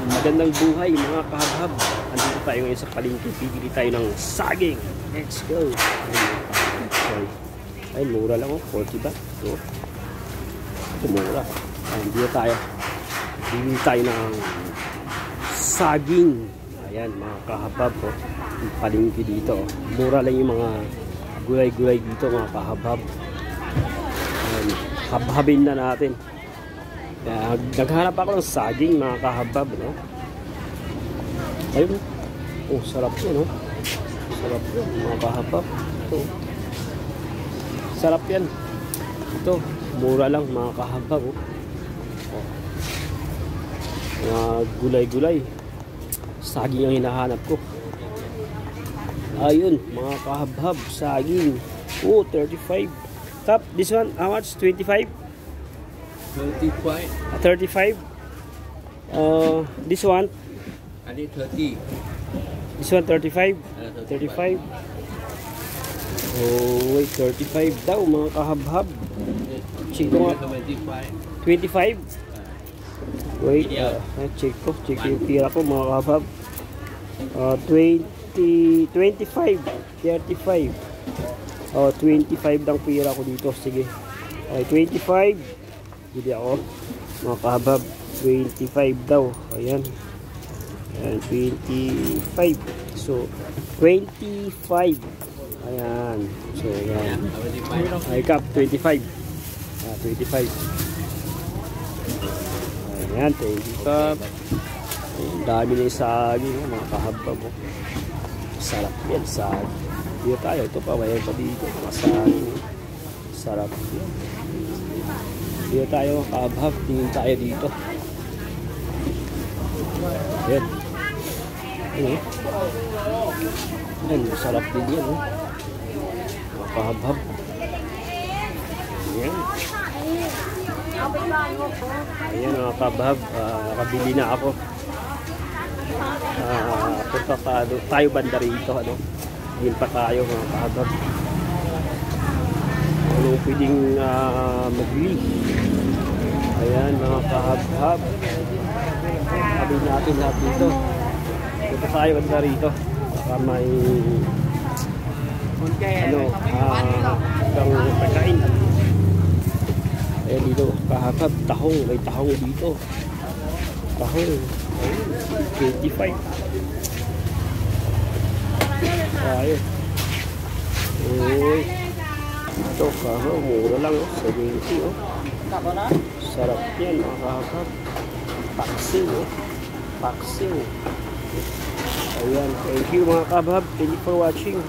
Magandang buhay mga kahabhab. Andito tayo ngayon sa palengke. Pipili tayo ng saging. Let's go. Ay, mura lang oh. 40 ba? Ito. Ito mura. Ay, hindi tayo. Pipili tayo ng saging. Ayan mga kahabhab oh. Yung palengke dito oh. Mura lang yung mga gulay-gulay dito mga kahabhab. Ayan, habhabin na natin. Naghanap ako ng saging mga kahabab, no? Ayun. Oh, sarap yan, no? Sarap yan mga kahabab. Ito. Sarap yan. Ito, mura lang mga kahabab, oh. Oh. Mga gulay-gulay. Saging ang hinahanap ko. Ayun, mga kahabab, saging. Oh, 35. Top, this one, how much? 25? 35. This one. I need 30. This one 35. 35. Oh, wait, 35 daw mga kahabhab. Check ko nga. 25. Wait, check ko yung tira ko mga kahabhab. 20, 25, 35. Oh, 25 lang pira ko dito. Sige. Okay, 25. Hindi ako mga kahabab, 25 daw. Ayan. Ayan, 25. So 25. Ayan. So ayan. Ay kap 25. 25. Ayan, 25. Ang dami na yung saging mga kahabab. Sarap yan, saging. Dito tayo, ito pa, mayroon pa dito mga saging. Sarap yan. Dito tayo kahabhab, tingin tayo dito. Ayan. Ayan. Ayan, masarap din yan. Mga kahabhab. Ayan. Ayan mga kahabhab, nakabili na ako. Punta tayo banda rito. Tingin pa tayo mga kahabhab. Ano pwedeng magbili. Ayan mga kahabhab, sabi natin lahat dito. Dito tayo na rito baka may hanggang pagkain. Ayan dito kahabhab, tahong, may tahong dito. Tahong 25. Ayun. Uy, ito kahapon, mura lang oh, 70 oh. Sarap yan mga kahabhab. Paksiw oh. Paksiw. Ayan, thank you mga kahabhab. Thank you for watching.